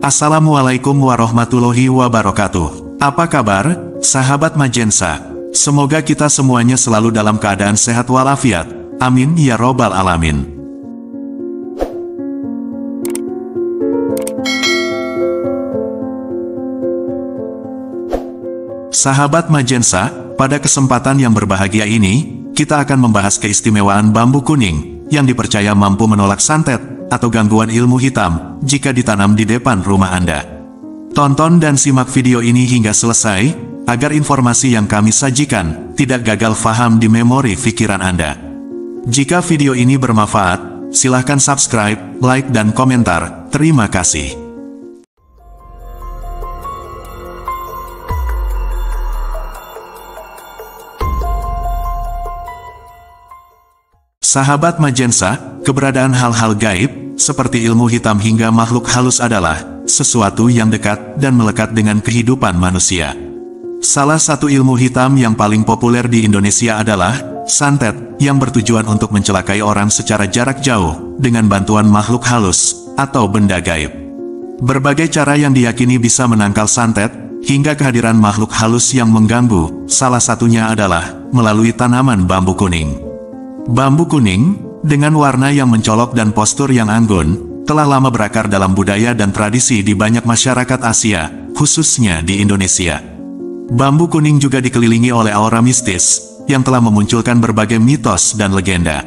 Assalamualaikum warahmatullahi wabarakatuh. Apa kabar, sahabat Majensa? Semoga kita semuanya selalu dalam keadaan sehat walafiat. Amin ya robbal alamin. Sahabat Majensa, pada kesempatan yang berbahagia ini, kita akan membahas keistimewaan bambu kuning yang dipercaya mampu menolak santet atau gangguan ilmu hitam jika ditanam di depan rumah Anda. Tonton dan simak video ini hingga selesai, agar informasi yang kami sajikan tidak gagal faham di memori pikiran Anda. Jika video ini bermanfaat, silahkan subscribe, like dan komentar. Terima kasih. Sahabat Majensa, keberadaan hal-hal gaib, seperti ilmu hitam hingga makhluk halus adalah sesuatu yang dekat dan melekat dengan kehidupan manusia. Salah satu ilmu hitam yang paling populer di Indonesia adalah santet, yang bertujuan untuk mencelakai orang secara jarak jauh dengan bantuan makhluk halus atau benda gaib. Berbagai cara yang diyakini bisa menangkal santet, hingga kehadiran makhluk halus yang mengganggu, salah satunya adalah melalui tanaman bambu kuning. Bambu kuning, dengan warna yang mencolok dan postur yang anggun, telah lama berakar dalam budaya dan tradisi di banyak masyarakat Asia, khususnya di Indonesia. Bambu kuning juga dikelilingi oleh aura mistis, yang telah memunculkan berbagai mitos dan legenda.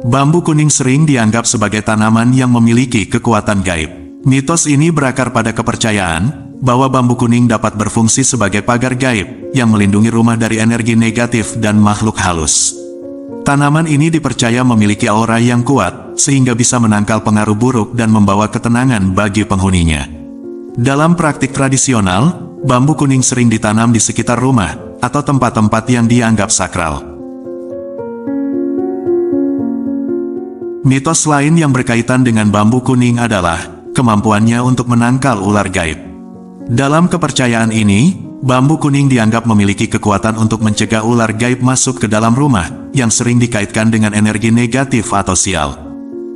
Bambu kuning sering dianggap sebagai tanaman yang memiliki kekuatan gaib. Mitos ini berakar pada kepercayaan bahwa bambu kuning dapat berfungsi sebagai pagar gaib yang melindungi rumah dari energi negatif dan makhluk halus. Tanaman ini dipercaya memiliki aura yang kuat, sehingga bisa menangkal pengaruh buruk dan membawa ketenangan bagi penghuninya. Dalam praktik tradisional, bambu kuning sering ditanam di sekitar rumah atau tempat-tempat yang dianggap sakral. Mitos lain yang berkaitan dengan bambu kuning adalah kemampuannya untuk menangkal ular gaib. Dalam kepercayaan ini, bambu kuning dianggap memiliki kekuatan untuk mencegah ular gaib masuk ke dalam rumah, yang sering dikaitkan dengan energi negatif atau sial.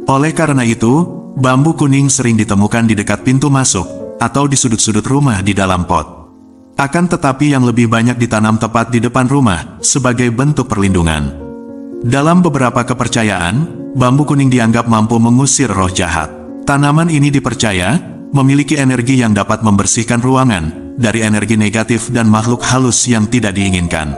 Oleh karena itu, bambu kuning sering ditemukan di dekat pintu masuk, atau di sudut-sudut rumah di dalam pot. Akan tetapi yang lebih banyak ditanam tepat di depan rumah, sebagai bentuk perlindungan. Dalam beberapa kepercayaan, bambu kuning dianggap mampu mengusir roh jahat. Tanaman ini dipercaya memiliki energi yang dapat membersihkan ruangan dari energi negatif dan makhluk halus yang tidak diinginkan.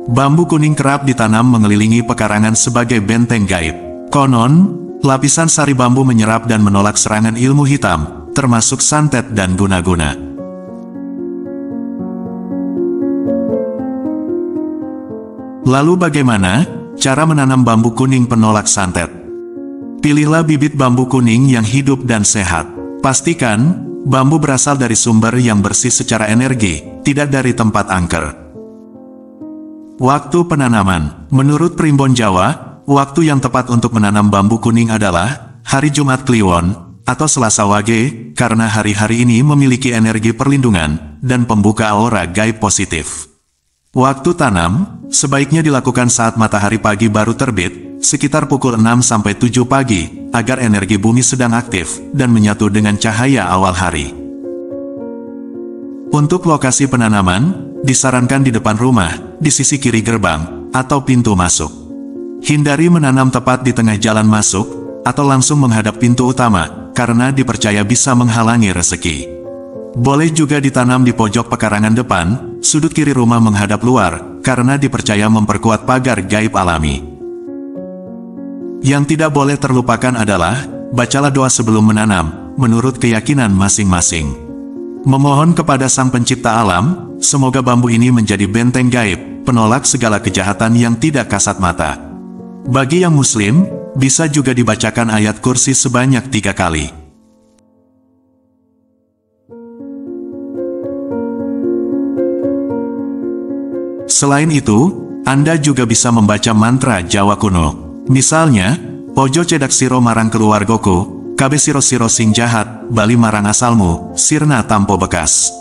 Bambu kuning kerap ditanam mengelilingi pekarangan sebagai benteng gaib. Konon, lapisan sari bambu menyerap dan menolak serangan ilmu hitam, termasuk santet dan guna-guna. Lalu bagaimana cara menanam bambu kuning penolak santet? Pilihlah bibit bambu kuning yang hidup dan sehat. Pastikan, bambu berasal dari sumber yang bersih secara energi, tidak dari tempat angker. Waktu penanaman. Menurut Primbon Jawa, waktu yang tepat untuk menanam bambu kuning adalah hari Jumat Kliwon, atau Selasa Wage, karena hari-hari ini memiliki energi perlindungan dan pembuka aura gaib positif. Waktu tanam, sebaiknya dilakukan saat matahari pagi baru terbit, sekitar pukul 6-7 pagi, agar energi bumi sedang aktif dan menyatu dengan cahaya awal hari. Untuk lokasi penanaman, disarankan di depan rumah, di sisi kiri gerbang, atau pintu masuk. Hindari menanam tepat di tengah jalan masuk, atau langsung menghadap pintu utama, karena dipercaya bisa menghalangi rezeki. Boleh juga ditanam di pojok pekarangan depan, sudut kiri rumah menghadap luar, karena dipercaya memperkuat pagar gaib alami. Yang tidak boleh terlupakan adalah, bacalah doa sebelum menanam, menurut keyakinan masing-masing. Memohon kepada Sang Pencipta Alam, semoga bambu ini menjadi benteng gaib, penolak segala kejahatan yang tidak kasat mata. Bagi yang muslim, bisa juga dibacakan ayat kursi sebanyak 3 kali. Selain itu, Anda juga bisa membaca mantra Jawa kuno. Misalnya, Pojo cedak siro marang keluargoku, kabe siro-siro sing jahat, bali marang asalmu, sirna tampo bekas.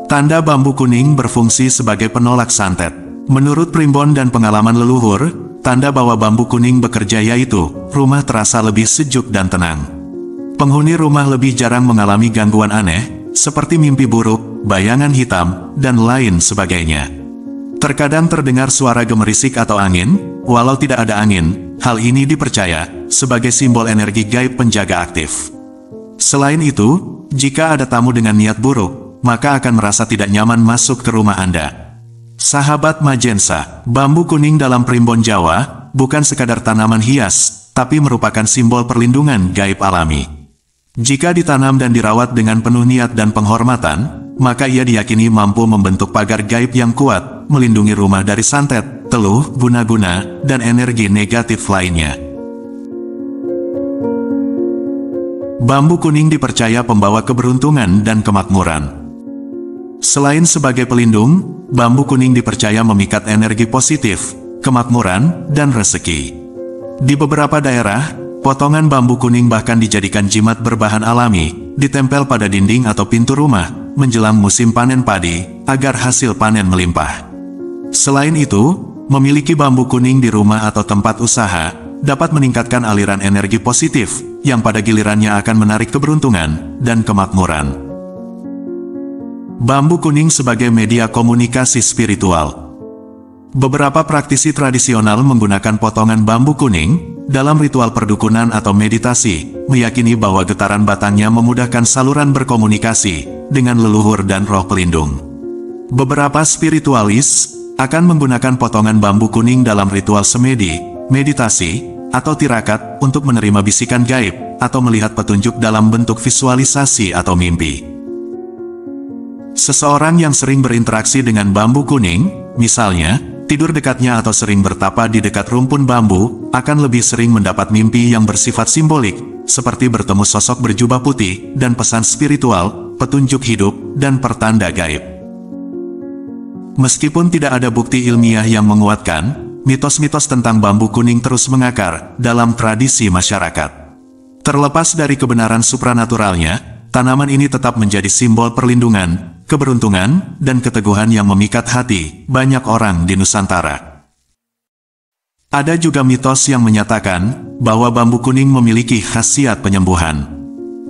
Tanda bambu kuning berfungsi sebagai penolak santet. Menurut primbon dan pengalaman leluhur, tanda bahwa bambu kuning bekerja yaitu, rumah terasa lebih sejuk dan tenang. Penghuni rumah lebih jarang mengalami gangguan aneh, seperti mimpi buruk, bayangan hitam, dan lain sebagainya. Terkadang terdengar suara gemerisik atau angin, walau tidak ada angin, hal ini dipercaya sebagai simbol energi gaib penjaga aktif. Selain itu, jika ada tamu dengan niat buruk, maka akan merasa tidak nyaman masuk ke rumah Anda. Sahabat Majensa, bambu kuning dalam primbon Jawa bukan sekadar tanaman hias, tapi merupakan simbol perlindungan gaib alami. Jika ditanam dan dirawat dengan penuh niat dan penghormatan, maka ia diyakini mampu membentuk pagar gaib yang kuat, melindungi rumah dari santet, teluh, guna-guna, dan energi negatif lainnya. Bambu kuning dipercaya pembawa keberuntungan dan kemakmuran. Selain sebagai pelindung, bambu kuning dipercaya memikat energi positif, kemakmuran, dan rezeki. Di beberapa daerah, potongan bambu kuning bahkan dijadikan jimat berbahan alami, ditempel pada dinding atau pintu rumah, menjelang musim panen padi, agar hasil panen melimpah. Selain itu, memiliki bambu kuning di rumah atau tempat usaha, dapat meningkatkan aliran energi positif, yang pada gilirannya akan menarik keberuntungan dan kemakmuran. Bambu kuning sebagai media komunikasi spiritual. Beberapa praktisi tradisional menggunakan potongan bambu kuning dalam ritual perdukunan atau meditasi, meyakini bahwa getaran batangnya memudahkan saluran berkomunikasi dengan leluhur dan roh pelindung. Beberapa spiritualis akan menggunakan potongan bambu kuning dalam ritual semedi, meditasi, atau tirakat untuk menerima bisikan gaib atau melihat petunjuk dalam bentuk visualisasi atau mimpi. Seseorang yang sering berinteraksi dengan bambu kuning, misalnya, tidur dekatnya atau sering bertapa di dekat rumpun bambu, akan lebih sering mendapat mimpi yang bersifat simbolik, seperti bertemu sosok berjubah putih, dan pesan spiritual, petunjuk hidup, dan pertanda gaib. Meskipun tidak ada bukti ilmiah yang menguatkan, mitos-mitos tentang bambu kuning terus mengakar dalam tradisi masyarakat. Terlepas dari kebenaran supranaturalnya, tanaman ini tetap menjadi simbol perlindungan, keberuntungan, dan keteguhan yang memikat hati banyak orang di Nusantara. Ada juga mitos yang menyatakan bahwa bambu kuning memiliki khasiat penyembuhan.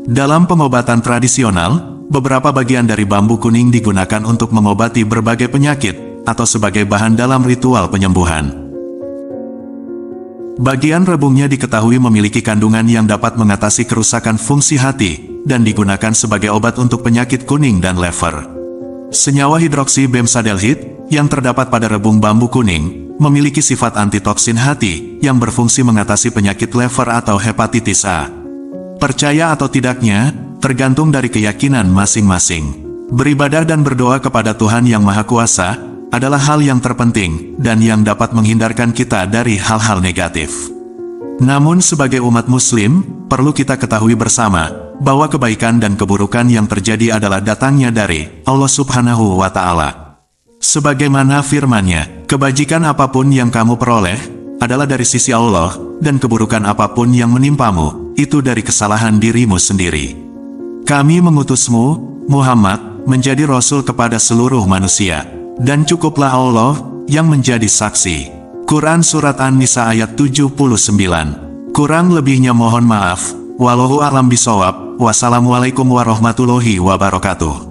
Dalam pengobatan tradisional, beberapa bagian dari bambu kuning digunakan untuk mengobati berbagai penyakit atau sebagai bahan dalam ritual penyembuhan. Bagian rebungnya diketahui memiliki kandungan yang dapat mengatasi kerusakan fungsi hati dan digunakan sebagai obat untuk penyakit kuning dan lever. Senyawa hidroksi bemsadelhid yang terdapat pada rebung bambu kuning memiliki sifat antitoksin hati yang berfungsi mengatasi penyakit lever atau hepatitis A. Percaya atau tidaknya, tergantung dari keyakinan masing-masing. Beribadah dan berdoa kepada Tuhan Yang Maha Kuasa adalah hal yang terpenting dan yang dapat menghindarkan kita dari hal-hal negatif. Namun sebagai umat muslim, perlu kita ketahui bersama bahwa kebaikan dan keburukan yang terjadi adalah datangnya dari Allah Subhanahu wa Ta'ala. Sebagaimana firman-Nya, kebajikan apapun yang kamu peroleh adalah dari sisi Allah, dan keburukan apapun yang menimpamu itu dari kesalahan dirimu sendiri. Kami mengutusmu, Muhammad, menjadi Rasul kepada seluruh manusia. Dan cukuplah Allah yang menjadi saksi. Quran Surat An-Nisa ayat 79. Kurang lebihnya mohon maaf. Wallahu a'lam bishawab. Wassalamualaikum warahmatullahi wabarakatuh.